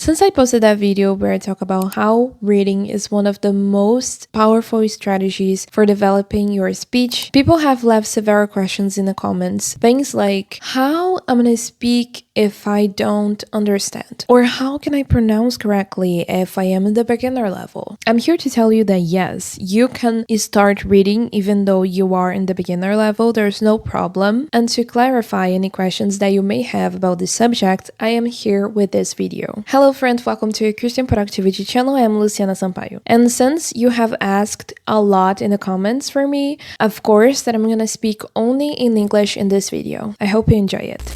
Since I posted that video where I talk about how reading is one of the most powerful strategies for developing your speech, people have left several questions in the comments. Things like, how I'm gonna speak if I don't understand? Or how can I pronounce correctly if I am in the beginner level? I'm here to tell you that yes, you can start reading even though you are in the beginner level, there's no problem. And to clarify any questions that you may have about this subject, I am here with this video. Hello friends, welcome to your Christian Productivity channel. I am Luciana Sampaio. And since you have asked a lot in the comments for me, of course that I'm gonna speak only in English in this video. I hope you enjoy it.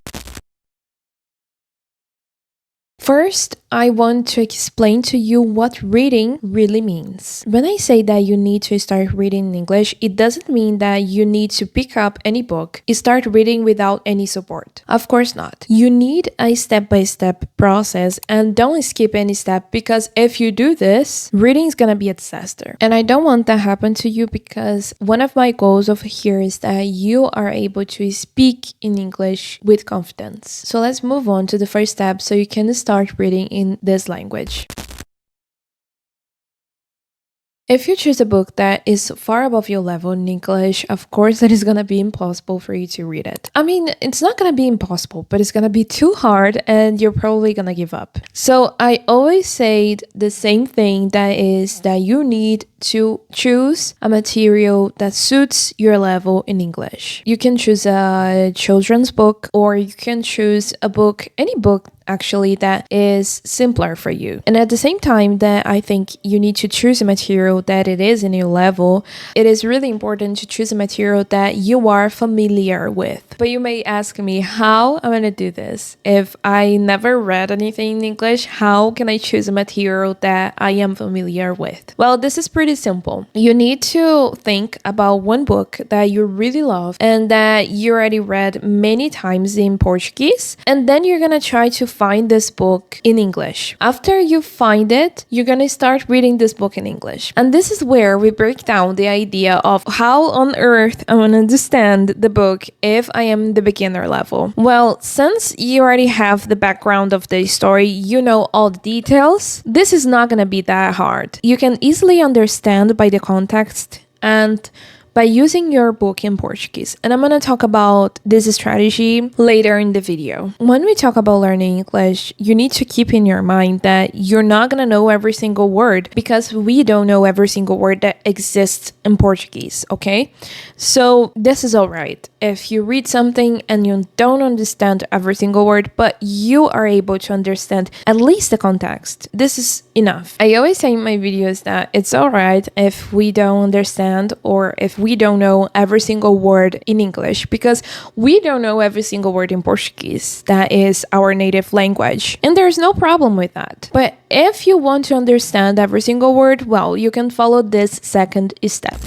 First, I want to explain to you what reading really means. When I say that you need to start reading in English, it doesn't mean that you need to pick up any book and start reading without any support. Of course not. You need a step-by-step process and don't skip any step, because if you do this, reading is gonna be a disaster. And I don't want that to happen to you, because one of my goals over here is that you are able to speak in English with confidence. So let's move on to the first step so you can start reading in this language. If you choose a book that is far above your level in English, of course it is gonna be impossible for you to read it. I mean, it's not gonna be impossible, but it's gonna be too hard and you're probably gonna give up. So I always say the same thing, that is that you need to choose a material that suits your level in English. You can choose a children's book, or you can choose a book, any book actually, that is simpler for you. And at the same time that I think you need to choose a material that it is in your level, it is really important to choose a material that you are familiar with. But you may ask me, how I'm gonna do this? If I never read anything in English, how can I choose a material that I am familiar with? Well, this is pretty simple. You need to think about one book that you really love and that you already read many times in Portuguese, and then you're gonna try to find this book in English. After you find it, you're gonna start reading this book in English. And this is where we break down the idea of how on earth I'm gonna understand the book if I am the beginner level. Well, since you already have the background of the story, you know all the details, this is not gonna be that hard. You can easily understand by the context and by using your book in Portuguese. And I'm going to talk about this strategy later in the video. When we talk about learning English, you need to keep in your mind that you're not going to know every single word, because we don't know every single word that exists in Portuguese, okay? So this is all right. If you read something and you don't understand every single word, but you are able to understand at least the context, this is enough. I always say in my videos that it's all right if we don't understand or if we don't know every single word in English, because we don't know every single word in Portuguese. That is our native language. And there's no problem with that. But if you want to understand every single word, well, you can follow this second step.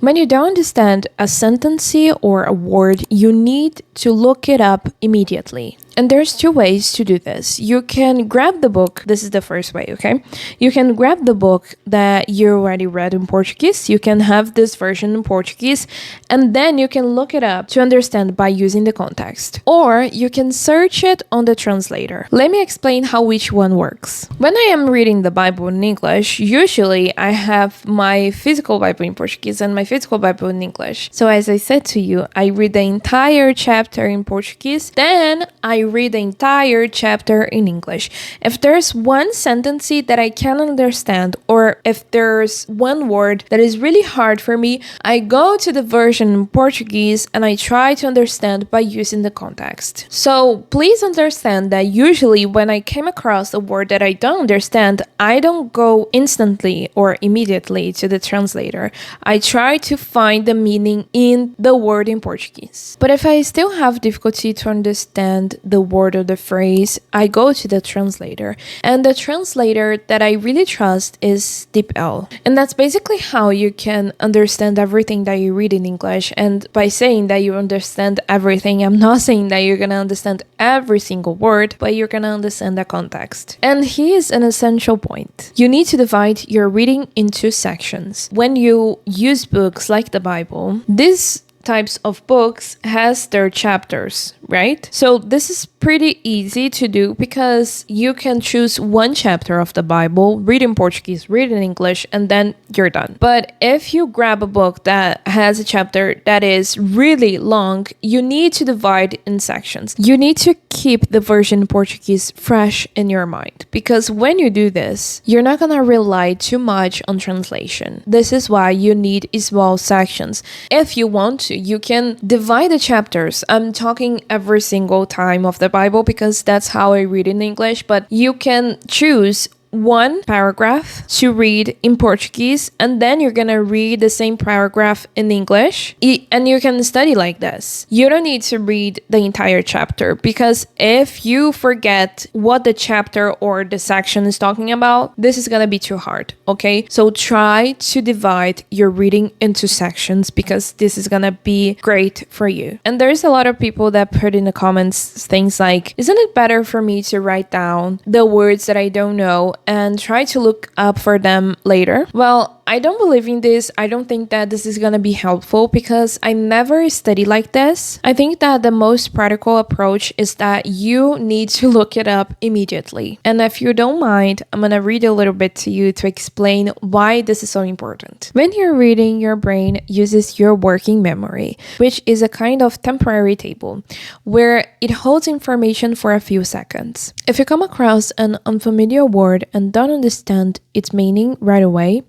When you don't understand a sentence or a word, you need to look it up immediately. And there's two ways to do this. You can grab the book. This is the first way, okay? You can grab the book that you already read in Portuguese. You can have this version in Portuguese, and then you can look it up to understand by using the context. Or you can search it on the translator. Let me explain how each one works. When I am reading the Bible in English, usually I have my physical Bible in Portuguese and my physical Bible in English. So as I said to you, I read the entire chapter in Portuguese, then I read the entire chapter in English. If there's one sentence that I can't understand, or if there's one word that is really hard for me, I go to the version in Portuguese and I try to understand by using the context. So please understand that usually when I came across a word that I don't understand, I don't go instantly or immediately to the translator. I try to find the meaning in the word in Portuguese. But if I still have difficulty to understand the word or the phrase, I go to the translator. And the translator that I really trust is DeepL. And that's basically how you can understand everything that you read in English. And by saying that you understand everything, I'm not saying that you're gonna understand every single word, but you're gonna understand the context. And here's an essential point. You need to divide your reading into sections. When you use books like the Bible, these types of books has their chapters, right? So this is pretty easy to do because you can choose one chapter of the Bible, read in Portuguese, read in English, and then you're done. But if you grab a book that has a chapter that is really long, you need to divide in sections. You need to keep the version in Portuguese fresh in your mind, because when you do this, you're not gonna rely too much on translation. This is why you need small sections. If you want to, you can divide the chapters. I'm talking every single time of the Bible because that's how I read in English, but you can choose one paragraph to read in Portuguese, and then you're gonna read the same paragraph in English, and you can study like this. You don't need to read the entire chapter, because if you forget what the chapter or the section is talking about, this is gonna be too hard, okay? So try to divide your reading into sections, because this is gonna be great for you. And there's a lot of people that put in the comments things like, isn't it better for me to write down the words that I don't know and try to look up for them later? Well, I don't believe in this. I don't think that this is gonna be helpful because I never studied like this. I think that the most practical approach is that you need to look it up immediately. And if you don't mind, I'm gonna read a little bit to you to explain why this is so important. When you're reading, your brain uses your working memory, which is a kind of temporary table where it holds information for a few seconds. If you come across an unfamiliar word and don't understand its meaning right away,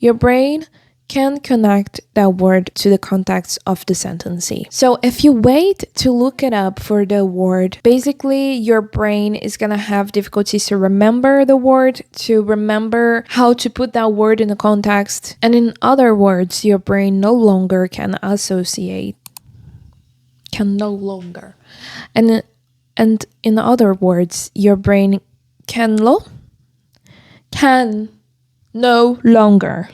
your brain can connect that word to the context of the sentence. So if you wait to look it up for the word, basically your brain is gonna have difficulties to remember the word, to remember how to put that word in the context. And in other words, your brain no longer can associate. And in other words, your brain can no longer.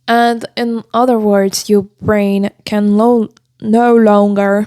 And in other words, your brain can no longer.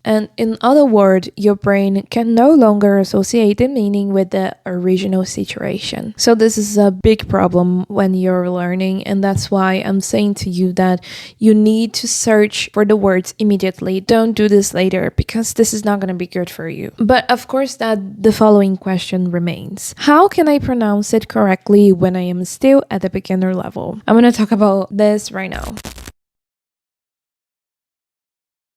And in other words, your brain can no longer associate the meaning with the original situation. So this is a big problem when you're learning, and that's why I'm saying to you that you need to search for the words immediately. Don't do this later, because this is not going to be good for you. But of course, that the following question remains. How can I pronounce it correctly when I am still at the beginner level? I'm going to talk about this right now.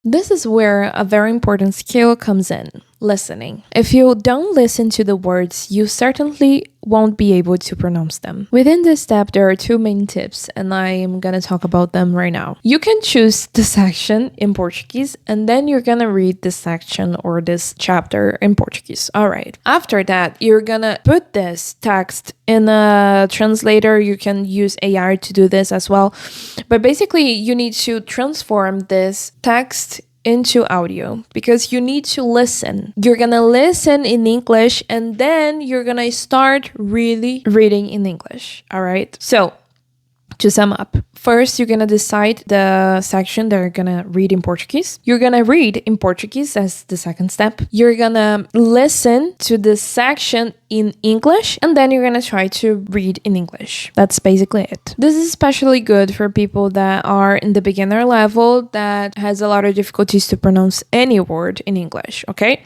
This is where a very important skill comes in, listening. If you don't listen to the words, you certainly won't be able to pronounce them. Within this step, there are two main tips, and I am gonna talk about them right now. You can choose the section in Portuguese, and then you're gonna read this section or this chapter in Portuguese. All right. After that, you're gonna put this text in a translator. You can use AI to do this as well. But basically, you need to transform this text into audio, because you need to listen. You're gonna listen in English, and then you're gonna start really reading in English. All right. So to sum up, first, you're gonna decide the section that you're gonna read in Portuguese. You're gonna read in Portuguese as the second step. You're gonna listen to the section in English, and then you're gonna try to read in English. That's basically it. This is especially good for people that are in the beginner level that has a lot of difficulties to pronounce any word in English, okay?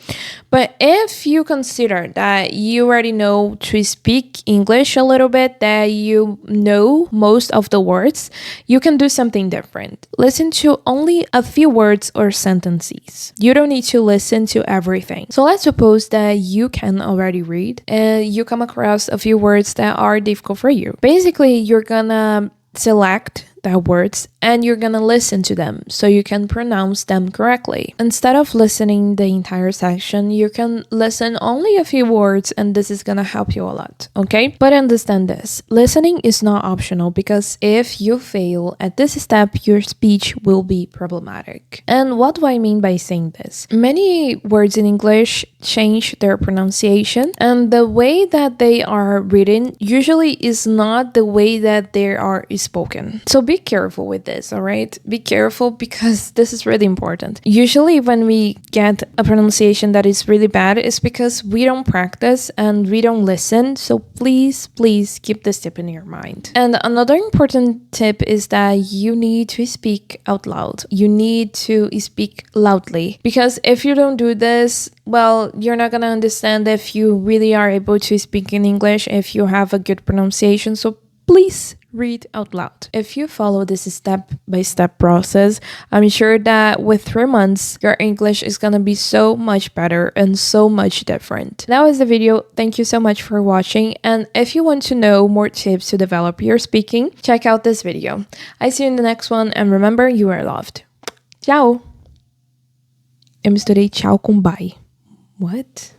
But if you consider that you already know to speak English a little bit, that you know most of the words, you can do something different. Listen to only a few words or sentences. You don't need to listen to everything. So let's suppose that you can already read and you come across a few words that are difficult for you. Basically, you're gonna select the words and you're gonna listen to them so you can pronounce them correctly. Instead of listening the entire section, you can listen only a few words, and this is gonna help you a lot, okay? But understand this, listening is not optional, because if you fail at this step, your speech will be problematic. And what do I mean by saying this? Many words in English change their pronunciation, and the way that they are written usually is not the way that they are spoken. So be be careful with this, all right? Be careful because this is really important. Usually when we get a pronunciation that is really bad, it's because we don't practice and we don't listen. So please, please keep this tip in your mind. And another important tip is that you need to speak out loud. You need to speak loudly, because if you don't do this, well, you're not gonna understand if you really are able to speak in English, if you have a good pronunciation. So please read out loud. If you follow this step-by-step process, I'm sure that with 3 months, your English is gonna be so much better and so much different. That was the video. Thank you so much for watching. And if you want to know more tips to develop your speaking, check out this video. I see you in the next one, and remember, you are loved. Tchau! Eu misturei tchau com bye. What?